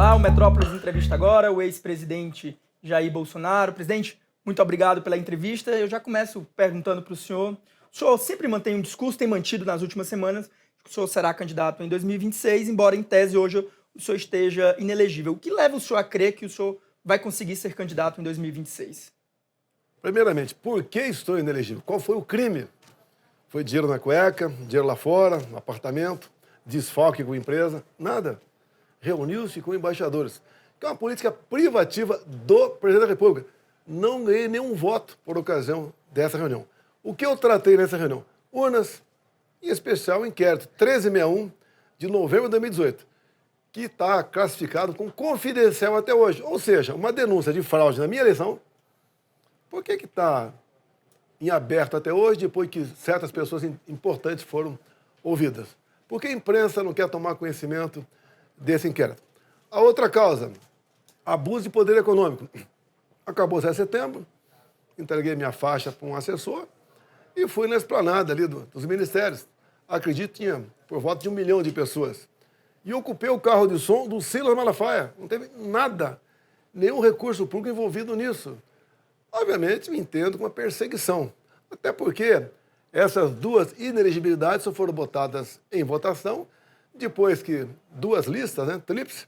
Olá, o Metrópolis entrevista agora o ex-presidente Jair Bolsonaro. Presidente, muito obrigado pela entrevista. Eu já começo perguntando para o senhor sempre mantém um discurso, tem mantido nas últimas semanas, que o senhor será candidato em 2026, embora em tese hoje o senhor esteja inelegível. O que leva o senhor a crer que o senhor vai conseguir ser candidato em 2026? Primeiramente, por que estou inelegível? Qual foi o crime? Foi dinheiro na cueca, dinheiro lá fora, no apartamento, desfalque com empresa? Nada. Reuniu-se com embaixadores. Que é uma política privativa do presidente da República. Não ganhei nenhum voto por ocasião dessa reunião. O que eu tratei nessa reunião? Urnas, em especial o inquérito 1361 de novembro de 2018, que está classificado como confidencial até hoje. Ou seja, uma denúncia de fraude na minha eleição. Por que está em aberto até hoje, depois que certas pessoas importantes foram ouvidas? Porque a imprensa não quer tomar conhecimento desse inquérito. A outra causa, abuso de poder econômico. Acabou 7 de setembro, entreguei minha faixa para um assessor e fui na esplanada ali dos ministérios. Acredito, tinha por volta de 1 milhão de pessoas. E ocupei o carro de som do Silas Malafaia. Não teve nada, nenhum recurso público envolvido nisso. Obviamente, me entendo com uma perseguição. Até porque essas duas inelegibilidades só foram botadas em votação depois que duas listas, tríplice,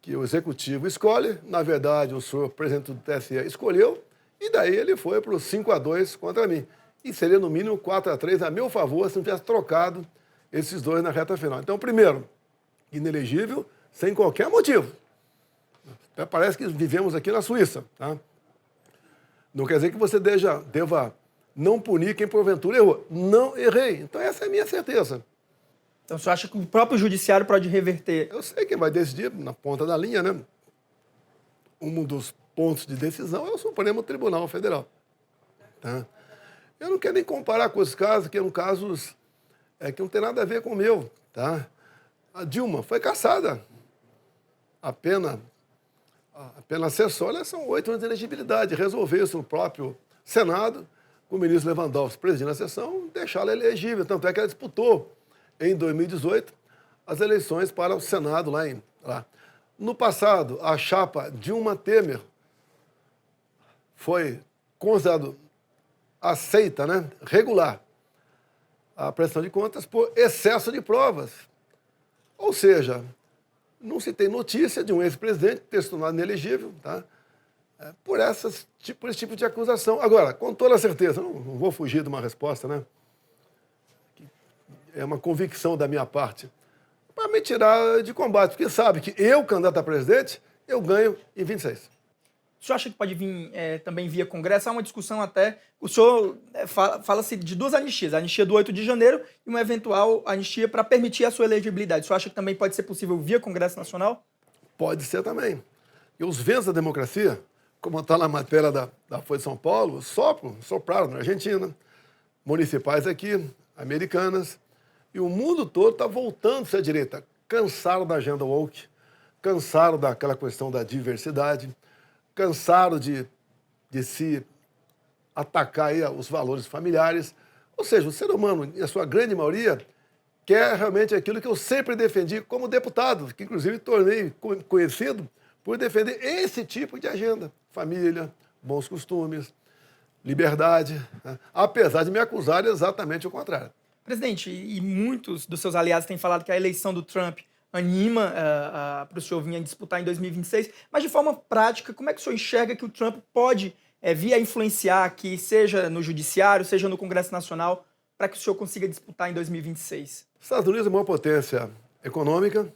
que o Executivo escolhe, na verdade, o senhor presidente do TSE escolheu, e daí ele foi para os 5-2 contra mim. E seria, no mínimo, 4-3 a meu favor se não tivesse trocado esses dois na reta final. Então, primeiro, inelegível, sem qualquer motivo. Até parece que vivemos aqui na Suíça, tá? Não quer dizer que você deva não punir quem porventura errou. Não errei. Então essa é a minha certeza. Então o senhor acha que o próprio judiciário pode reverter? Eu sei quem vai decidir na ponta da linha, né? Um dos pontos de decisão é o Supremo Tribunal Federal. Tá? Eu não quero nem comparar com os casos, que são casos que não tem nada a ver com o meu. Tá? A Dilma foi cassada. A pena acessória são 8 anos de elegibilidade. Resolveu isso no próprio Senado, com o ministro Lewandowski presidindo a sessão, deixá-la elegível. Tanto é que ela disputou, em 2018, as eleições para o Senado lá. No passado, a chapa Dilma Temer foi considerada aceita, regular, a prestação de contas por excesso de provas. Ou seja, não se tem notícia de um ex-presidente ter se tornado inelegível, tá? Por esse tipo de acusação. Agora, com toda certeza, não vou fugir de uma resposta, é uma convicção da minha parte, para me tirar de combate, porque sabe que eu, candidato a presidente, eu ganho em 26. O senhor acha que pode vir também via Congresso? Há uma discussão até, o senhor fala-se de duas anistias, a anistia do 8 de janeiro e uma eventual anistia para permitir a sua elegibilidade. O senhor acha que também pode ser possível via Congresso Nacional? Pode ser também. E os ventos da democracia, como está na matéria da Folha de São Paulo, sopraram na Argentina, municipais aqui, americanas, e o mundo todo está voltando a ser à direita. Cansaram da agenda woke, cansaram daquela questão da diversidade, cansaram de se atacar aí os valores familiares. Ou seja, o ser humano, em sua grande maioria, quer realmente aquilo que eu sempre defendi como deputado, que inclusive tornei conhecido por defender esse tipo de agenda. Família, bons costumes, liberdade, apesar de me acusarem exatamente o contrário. Presidente, e muitos dos seus aliados têm falado que a eleição do Trump anima para o senhor vir disputar em 2026, mas de forma prática, como é que o senhor enxerga que o Trump pode vir a influenciar aqui, seja no Judiciário, seja no Congresso Nacional, para que o senhor consiga disputar em 2026? Os Estados Unidos é uma potência econômica,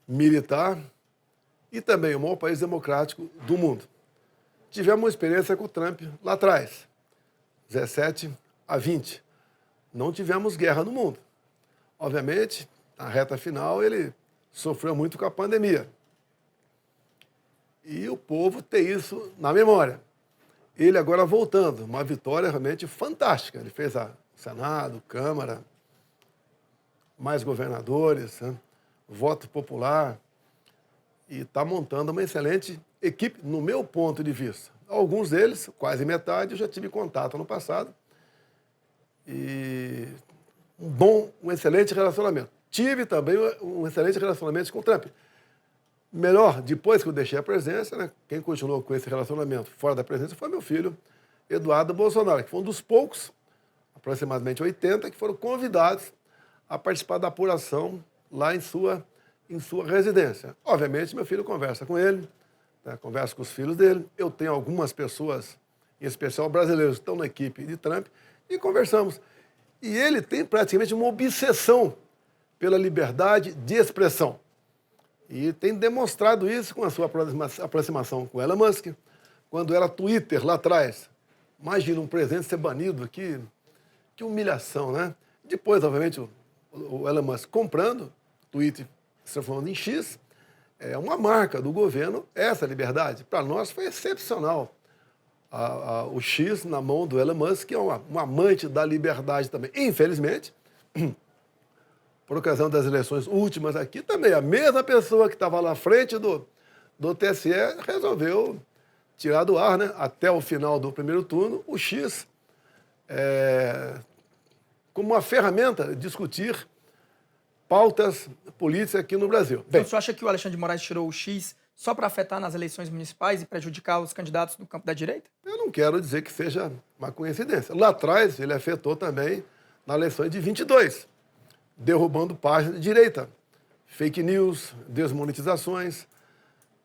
militar e também o maior país democrático do mundo. Tivemos uma experiência com o Trump lá atrás, 17 a 20. Não tivemos guerra no mundo. Obviamente, na reta final, ele sofreu muito com a pandemia. E o povo tem isso na memória. Ele agora voltando, uma vitória realmente fantástica. Ele fez a Senado, Câmara, mais governadores, voto popular, e está montando uma excelente equipe, no meu ponto de vista. Alguns deles, quase metade, eu já tive contato no passado, e um excelente relacionamento. Tive também um excelente relacionamento com o Trump. Melhor, depois que eu deixei a presidência, né, quem continuou com esse relacionamento fora da presidência foi meu filho, Eduardo Bolsonaro, que foi um dos poucos, aproximadamente 80, que foram convidados a participar da apuração lá em sua residência. Obviamente, meu filho conversa com ele, né, conversa com os filhos dele. Eu tenho algumas pessoas, em especial brasileiros, que estão na equipe de Trump, e conversamos. E ele tem praticamente uma obsessão pela liberdade de expressão. E tem demonstrado isso com a sua aproximação com Elon Musk, quando era Twitter lá atrás. Imagina um presidente ser banido aqui, que humilhação, né? Depois, obviamente, o Elon Musk comprando, Twitter se transformando em X, é uma marca do governo, essa liberdade. Para nós foi excepcional. O X na mão do Elon Musk, que é um amante da liberdade também. Infelizmente, por ocasião das eleições últimas aqui, também a mesma pessoa que estava lá à frente do TSE resolveu tirar do ar, né, até o final do primeiro turno, o X como uma ferramenta de discutir pautas políticas aqui no Brasil. Então, você acha que o Alexandre de Moraes tirou o X só para afetar nas eleições municipais e prejudicar os candidatos do campo da direita? Eu não quero dizer que seja uma coincidência. Lá atrás, ele afetou também na eleição de 22, derrubando páginas de direita, fake news, desmonetizações,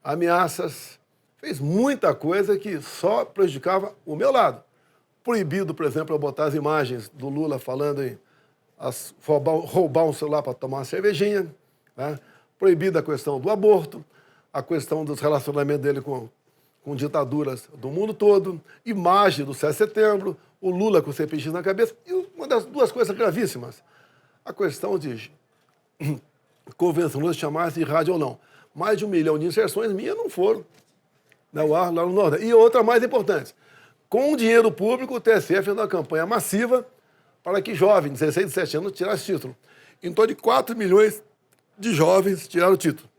ameaças. Fez muita coisa que só prejudicava o meu lado. Proibido, por exemplo, eu botar as imagens do Lula falando em roubar um celular para tomar uma cervejinha, né? Proibida a questão do aborto, a questão dos relacionamentos dele com ditaduras do mundo todo, imagem do 7 de setembro, o Lula com o CPX na cabeça, e uma das duas coisas gravíssimas, a questão de convencionalistas chamar-se de rádio ou não. Mais de 1 milhão de inserções minhas não foram no ar lá no Nordeste. E outra mais importante, com dinheiro público, o TSE fez uma campanha massiva para que jovens de 16 e 17 anos tirassem título. Em torno de 4 milhões de jovens tiraram o título.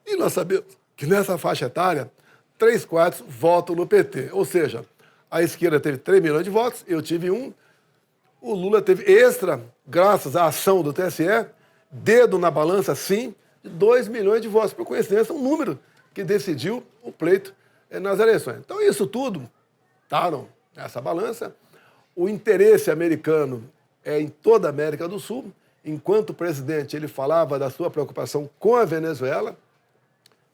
E nós sabemos que nessa faixa etária, 3/4 votam no PT. Ou seja, a esquerda teve 3 milhões de votos, eu tive 1. O Lula teve extra, graças à ação do TSE, dedo na balança, sim, de 2 milhões de votos. Por coincidência, um número que decidiu o pleito nas eleições. Então, isso tudo estavam nessa balança. O interesse americano é em toda a América do Sul. Enquanto presidente, ele falava da sua preocupação com a Venezuela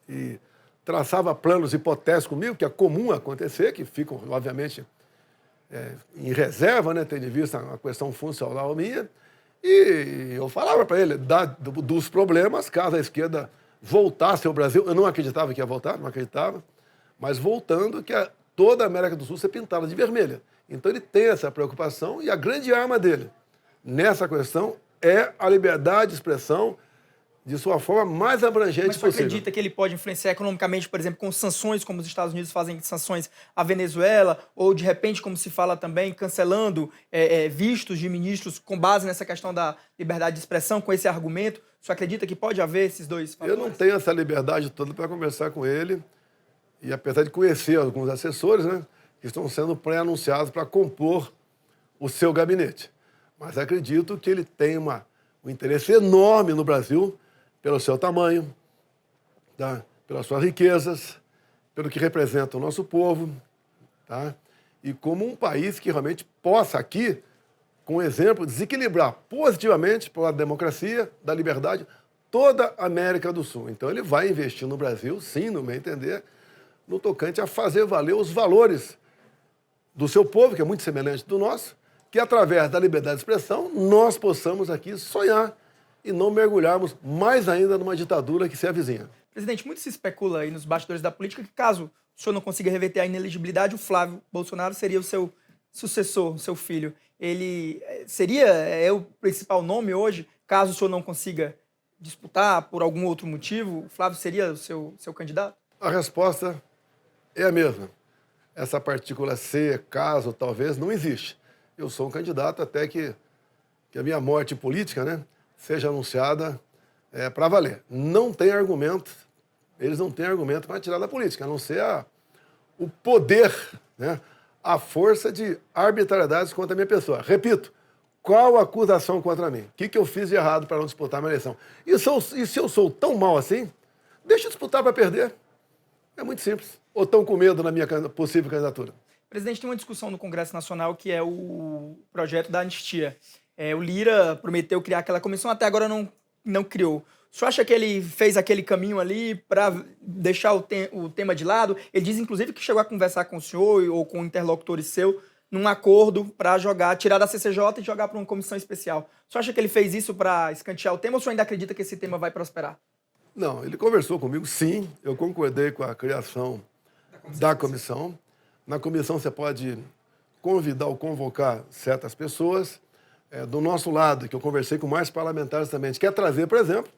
e traçava planos hipotéticos comigo, que é comum acontecer, que ficam, obviamente, em reserva, né, tendo em vista a questão funcional minha. E eu falava para ele dos problemas, caso a esquerda voltasse ao Brasil. Eu não acreditava que ia voltar, não acreditava, mas voltando, que toda a América do Sul ser pintada de vermelha. Então ele tem essa preocupação e a grande arma dele nessa questão é a liberdade de expressão de sua forma mais abrangente possível. Mas você acredita que ele pode influenciar economicamente, por exemplo, com sanções, como os Estados Unidos fazem sanções à Venezuela, ou de repente, como se fala também, cancelando vistos de ministros com base nessa questão da liberdade de expressão, com esse argumento? Você acredita que pode haver esses dois fatores? Eu não tenho essa liberdade toda para conversar com ele, e apesar de conhecer alguns assessores, né, que estão sendo pré-anunciados para compor o seu gabinete. Mas acredito que ele tem um interesse enorme no Brasil, pelo seu tamanho, tá? Pelas suas riquezas, pelo que representa o nosso povo, tá? E como um país que realmente possa aqui, com exemplo, desequilibrar positivamente pela democracia, da liberdade, toda a América do Sul. Então ele vai investir no Brasil, sim, no meu entender, no tocante a fazer valer os valores do seu povo, que é muito semelhante do nosso, que através da liberdade de expressão nós possamos aqui sonhar e não mergulharmos mais ainda numa ditadura que se avizinha. Presidente, muito se especula aí nos bastidores da política que caso o senhor não consiga reverter a inelegibilidade, o Flávio Bolsonaro seria o seu sucessor, o seu filho. Ele seria o principal nome hoje, caso o senhor não consiga disputar por algum outro motivo, o Flávio seria o seu candidato? A resposta é a mesma. Essa partícula C, caso, talvez, não existe. Eu sou um candidato até que a minha morte política, né, seja anunciada para valer. Não tem argumento, eles não têm argumento para tirar da política, a não ser o poder, né, a força de arbitrariedades contra a minha pessoa. Repito, qual a acusação contra mim? O que eu fiz de errado para não disputar a minha eleição? E se eu sou tão mal assim, Deixa eu disputar para perder. É muito simples. Ou estão com medo na minha possível candidatura? Presidente, tem uma discussão no Congresso Nacional que é o projeto da anistia. O Lira prometeu criar aquela comissão, até agora não criou. O senhor acha que ele fez aquele caminho ali para deixar o tema de lado? Ele diz, inclusive, que chegou a conversar com o senhor ou com interlocutores seu num acordo para tirar da CCJ e jogar para uma comissão especial. O senhor acha que ele fez isso para escantear o tema ou o senhor ainda acredita que esse tema vai prosperar? Não, ele conversou comigo, sim. Eu concordei com a criação da comissão. Na comissão você pode convidar ou convocar certas pessoas. Do nosso lado, que eu conversei com mais parlamentares também, a gente quer trazer, por exemplo,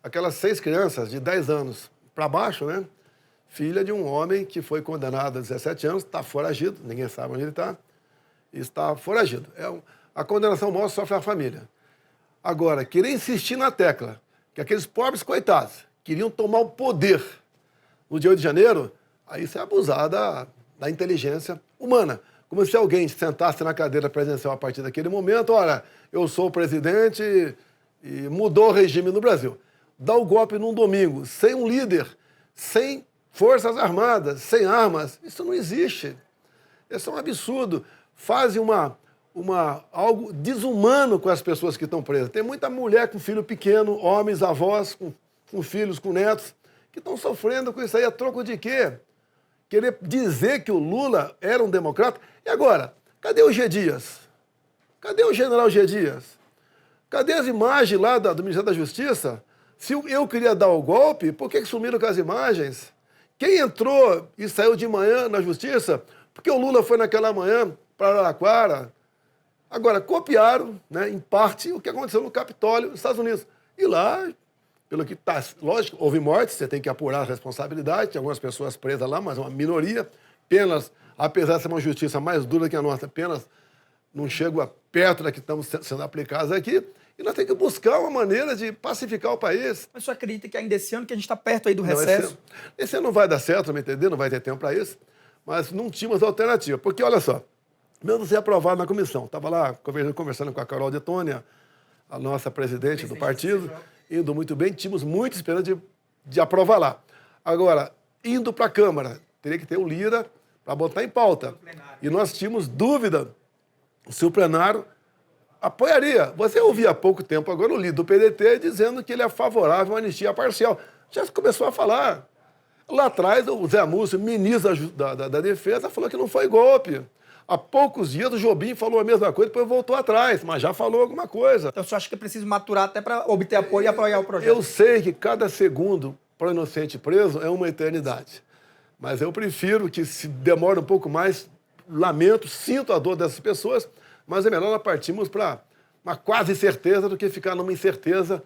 aquelas 6 crianças de 10 anos para baixo, né? Filha de um homem que foi condenado a 17 anos, está foragido, ninguém sabe onde ele está foragido. A condenação maior sofre a família. Agora, querer insistir na tecla que aqueles pobres coitados queriam tomar o poder no dia 8 de janeiro, aí isso é abusar da inteligência humana. Como se alguém sentasse na cadeira presidencial a partir daquele momento, olha, eu sou o presidente e mudou o regime no Brasil. Dá o golpe num domingo, sem um líder, sem forças armadas, sem armas, isso não existe. Isso é um absurdo. Fazem algo desumano com as pessoas que estão presas. Tem muita mulher com filho pequeno, homens, avós, com filhos, com netos, que estão sofrendo com isso aí. A troco de quê? Querer dizer que o Lula era um democrata. E agora, cadê o G. Dias? Cadê o general G. Dias? Cadê as imagens lá do Ministério da Justiça? Se eu queria dar o golpe, por que sumiram com as imagens? Quem entrou e saiu de manhã na Justiça? Porque o Lula foi naquela manhã para Araraquara. Agora, copiaram, né, em parte, o que aconteceu no Capitólio, nos Estados Unidos. E lá, pelo que está, lógico, houve mortes, você tem que apurar a responsabilidade, tem algumas pessoas presas lá, mas uma minoria. Penas, apesar de ser uma justiça mais dura que a nossa, penas não chegam perto da que estamos sendo aplicadas aqui. E nós temos que buscar uma maneira de pacificar o país. Mas o senhor acredita que ainda esse ano, que a gente está perto aí do recesso? Esse ano não vai dar certo, me entender, não vai ter tempo para isso, mas não tínhamos alternativa. Porque, olha só, mesmo ser aprovado na comissão, estava lá conversando com a Carol de Tônia, a nossa presidente do partido, indo muito bem, tínhamos muita esperança de aprovar lá. Agora, indo para a Câmara, teria que ter o Lira para botar em pauta. E nós tínhamos dúvida se o plenário apoiaria. Você ouvia há pouco tempo agora o líder do PDT dizendo que ele é favorável à anistia parcial. Já começou a falar. Lá atrás, o Zé Múcio, ministro da Defesa, falou que não foi golpe. Há poucos dias o Jobim falou a mesma coisa, depois voltou atrás, mas já falou alguma coisa. Então o senhor acha que é preciso maturar até para obter apoio e apoiar o projeto? Eu sei que cada segundo para o inocente preso é uma eternidade. Mas eu prefiro que se demore um pouco mais, lamento, sinto a dor dessas pessoas, mas é melhor nós partirmos para uma quase certeza do que ficar numa incerteza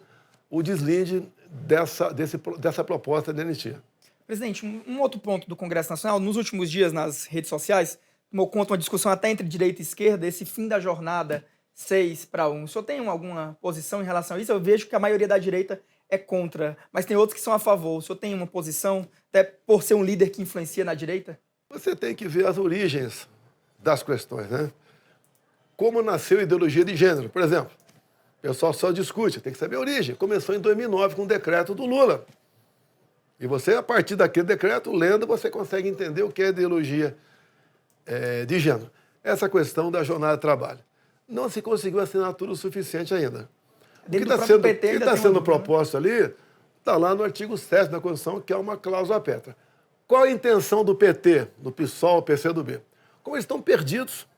o deslinde dessa proposta de anistia. Presidente, um outro ponto do Congresso Nacional, nos últimos dias nas redes sociais, tomou conta uma discussão até entre direita e esquerda, esse fim da jornada 6-1. O senhor tem alguma posição em relação a isso? Eu vejo que a maioria da direita é contra, mas tem outros que são a favor. O senhor tem uma posição, até por ser um líder que influencia na direita? Você tem que ver as origens das questões, né? Como nasceu a ideologia de gênero, por exemplo. O pessoal só discute, tem que saber a origem. Começou em 2009 com o decreto do Lula. E você, a partir daquele decreto, lendo, você consegue entender o que é ideologia de gênero. Essa questão da jornada de trabalho. Não se conseguiu assinatura o suficiente ainda. O que está sendo proposto ali está lá no artigo 7º da Constituição, que é uma cláusula pétrea. Qual a intenção do PT, do PSOL, PCdoB? Como eles estão perdidos,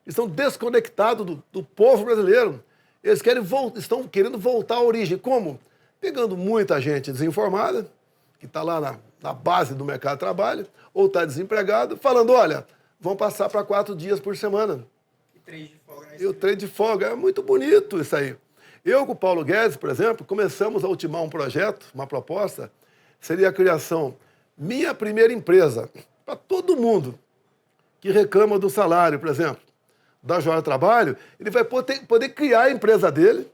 estão desconectados do povo brasileiro. Eles estão querendo voltar à origem. Como? Pegando muita gente desinformada, que está lá na base do mercado de trabalho, ou está desempregado, falando, olha, vão passar para 4 dias por semana. E 3 de folga. E o 3 de folga. É muito bonito isso aí. Eu com o Paulo Guedes, por exemplo, começamos a ultimar um projeto, uma proposta, seria a criação minha primeira empresa, para todo mundo que reclama do salário, por exemplo, da jornada de trabalho, ele vai poder criar a empresa dele,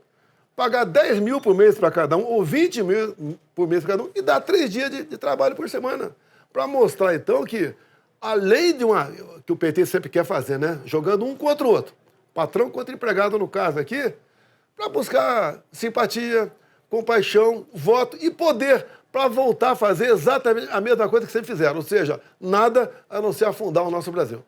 pagar 10 mil por mês para cada um, ou 20 mil por mês para cada um, e dar 3 dias de trabalho por semana. Para mostrar, então, que, além de que o PT sempre quer fazer, né? Jogando um contra o outro, patrão contra empregado, no caso aqui, para buscar simpatia, compaixão, voto e poder para voltar a fazer exatamente a mesma coisa que sempre fizeram, ou seja, nada a não ser afundar o nosso Brasil.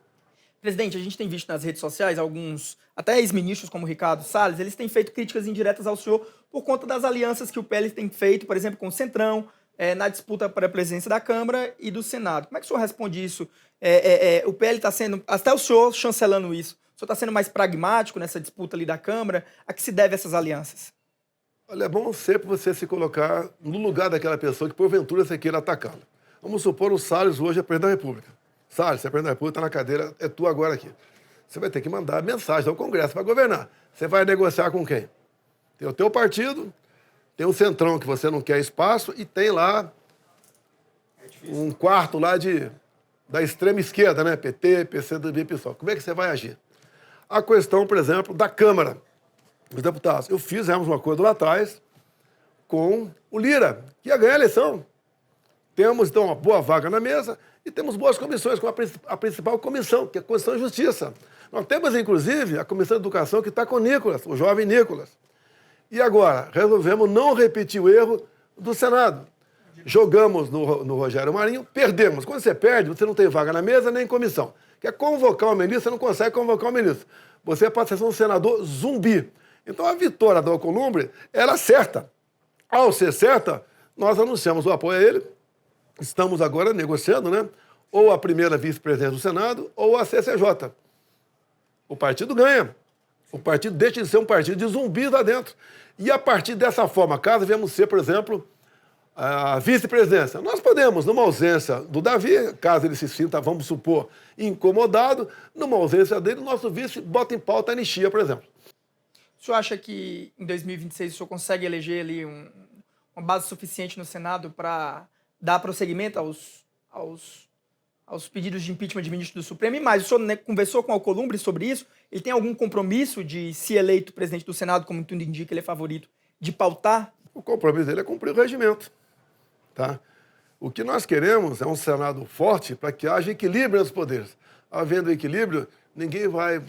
Presidente, a gente tem visto nas redes sociais alguns, até ex-ministros como o Ricardo Salles, eles têm feito críticas indiretas ao senhor por conta das alianças que o PL tem feito, por exemplo, com o Centrão, na disputa para a presidência da Câmara e do Senado. Como é que o senhor responde isso? O PL está sendo, até o senhor chancelando isso, o senhor está sendo mais pragmático nessa disputa ali da Câmara? A que se deve essas alianças? Olha, é bom sempre você se colocar no lugar daquela pessoa que porventura você queira atacá-la. Vamos supor o Salles hoje é presidente da República. Salles, você é presidente da República, está na cadeira, é tu agora aqui. Você vai ter que mandar mensagem ao Congresso para governar. Você vai negociar com quem? Tem o teu partido, tem o Centrão que você não quer espaço e tem lá um quarto lá da extrema esquerda, né? PT, PCdoB e PSOL. Como é que você vai agir? A questão, por exemplo, da Câmara dos Deputados. Fizemos um acordo lá atrás com o Lira, que ia ganhar a eleição. Temos, então, uma boa vaga na mesa e temos boas comissões, como a principal comissão, que é a Comissão de Justiça. Nós temos, inclusive, a Comissão de Educação, que está com o Nicolas, o jovem Nicolas. E agora, resolvemos não repetir o erro do Senado. Jogamos no Rogério Marinho, perdemos. Quando você perde, você não tem vaga na mesa nem em comissão. Quer convocar o ministro, você não consegue convocar o ministro. Você pode ser um senador zumbi. Então, a vitória do Alcolumbre era certa. Ao ser certa, nós anunciamos o apoio a ele. Estamos agora negociando, né? Ou a primeira vice-presidência do Senado ou a CCJ. O partido ganha. O partido deixa de ser um partido de zumbis lá dentro. E a partir dessa forma, caso venhamos ser, por exemplo, a vice-presidência, nós podemos, numa ausência do Davi, caso ele se sinta, vamos supor, incomodado, numa ausência dele, o nosso vice bota em pauta a anistia, por exemplo. O senhor acha que em 2026 o senhor consegue eleger ali uma base suficiente no Senado para dar prosseguimento aos pedidos de impeachment de ministro do Supremo? E mais, o senhor, né, conversou com o Alcolumbre sobre isso? Ele tem algum compromisso de, se eleito presidente do Senado, como tudo indica, ele é favorito, de pautar? O compromisso dele é cumprir o regimento. Tá? O que nós queremos é um Senado forte para que haja equilíbrio nos poderes. Havendo equilíbrio, ninguém vai,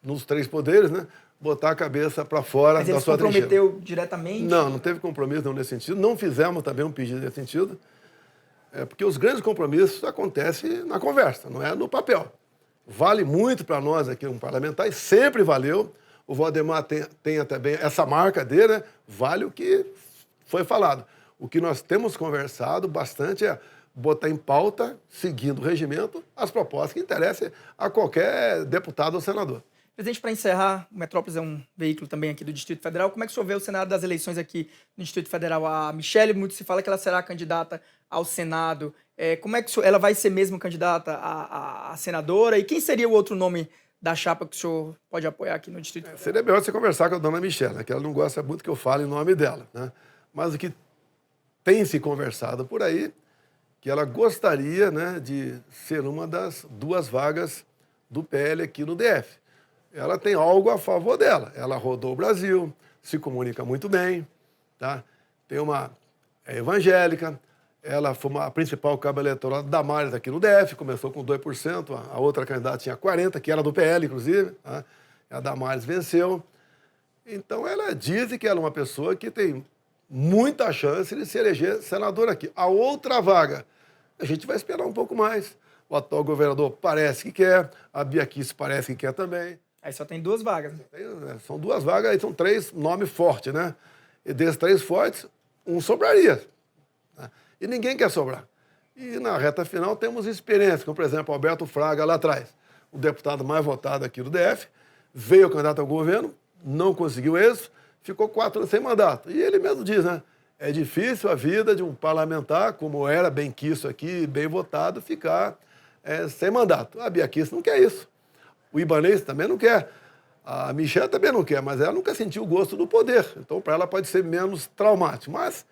nos três poderes, né, botar a cabeça para fora da sua trincheira. Mas ele se comprometeu diretamente? Não teve compromisso não, nesse sentido. Não fizemos também um pedido nesse sentido. Porque os grandes compromissos acontecem na conversa, não é no papel. Vale muito para nós aqui, um parlamentar, e sempre valeu. O Valdemar tem também essa marca dele, né? Vale o que foi falado. O que nós temos conversado bastante é botar em pauta, seguindo o regimento, as propostas que interessem a qualquer deputado ou senador. Presidente, para encerrar, o Metrópolis é um veículo também aqui do Distrito Federal. Como é que o senhor vê o cenário das eleições aqui no Distrito Federal? A Michelle, muito se fala que ela será candidata ao Senado. Como é que ela vai ser mesmo candidata a senadora? E quem seria o outro nome da chapa que o senhor pode apoiar aqui no Distrito Federal? Seria melhor você conversar com a dona Michelle, né, que ela não gosta muito que eu fale em nome dela. Né? Mas o que tem se conversado por aí, que ela gostaria, né, de ser uma das duas vagas do PL aqui no DF. Ela tem algo a favor dela. Ela rodou o Brasil, se comunica muito bem, tá? É evangélica, ela foi a principal cabo eleitoral da Damares aqui no DF, começou com 2%, a outra candidata tinha 40%, que era do PL, inclusive, tá? A Damares venceu. Então, ela diz que ela é uma pessoa que tem muita chance de se eleger senadora aqui. A outra vaga, a gente vai esperar um pouco mais. O atual governador parece que quer, a Bia Kicis parece que quer também. Aí só tem duas vagas. São duas vagas, aí são três nomes fortes, né? E desses três fortes, um sobraria. Né? E ninguém quer sobrar. E na reta final temos experiência, como por exemplo Alberto Fraga lá atrás, o deputado mais votado aqui do DF, veio candidato ao governo, não conseguiu êxito, ficou 4 anos sem mandato. E ele mesmo diz, né? É difícil a vida de um parlamentar, como era bem quisto aqui, bem votado, ficar sem mandato. A Bia Kicis não quer isso. O Ibanez também não quer. A Michelle também não quer, mas ela nunca sentiu o gosto do poder. Então, para ela pode ser menos traumático. Mas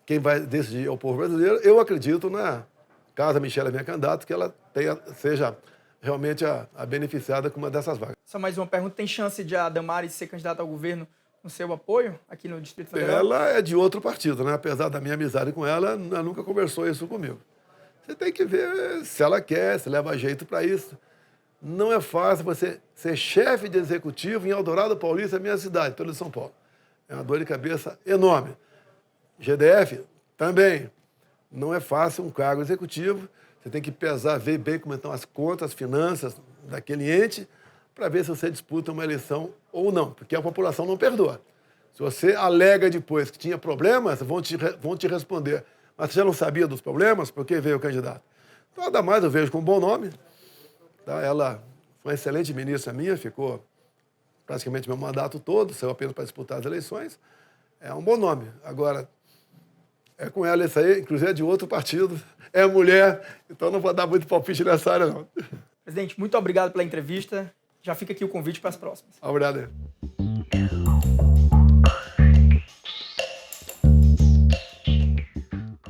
quem vai decidir é o povo brasileiro. Eu acredito, caso a Michelle venha candidata, que ela seja realmente a beneficiada com uma dessas vagas. Só mais uma pergunta. Tem chance de a Damares ser candidata ao governo com seu apoio aqui no Distrito Federal? Ela é de outro partido, né? Apesar da minha amizade com ela, ela nunca conversou isso comigo. Você tem que ver se ela quer, se leva jeito para isso. Não é fácil você ser chefe de executivo em Eldorado Paulista, minha cidade, toda de São Paulo. É uma dor de cabeça enorme. GDF, Também, não é fácil um cargo executivo. Você tem que pesar, ver bem como estão as contas, as finanças daquele ente, para ver se você disputa uma eleição ou não, porque a população não perdoa. Se você alega depois que tinha problemas, vão te responder. Mas você já não sabia dos problemas? Por que veio o candidato? Então, nada mais eu vejo com um bom nome. Tá? Ela foi uma excelente ministra minha, ficou praticamente meu mandato todo, saiu apenas para disputar as eleições. É um bom nome. Agora, é com ela isso aí, inclusive é de outro partido, é mulher, então não vou dar muito palpite nessa área, não. Presidente, muito obrigado pela entrevista. Já fica aqui o convite para as próximas. Obrigado.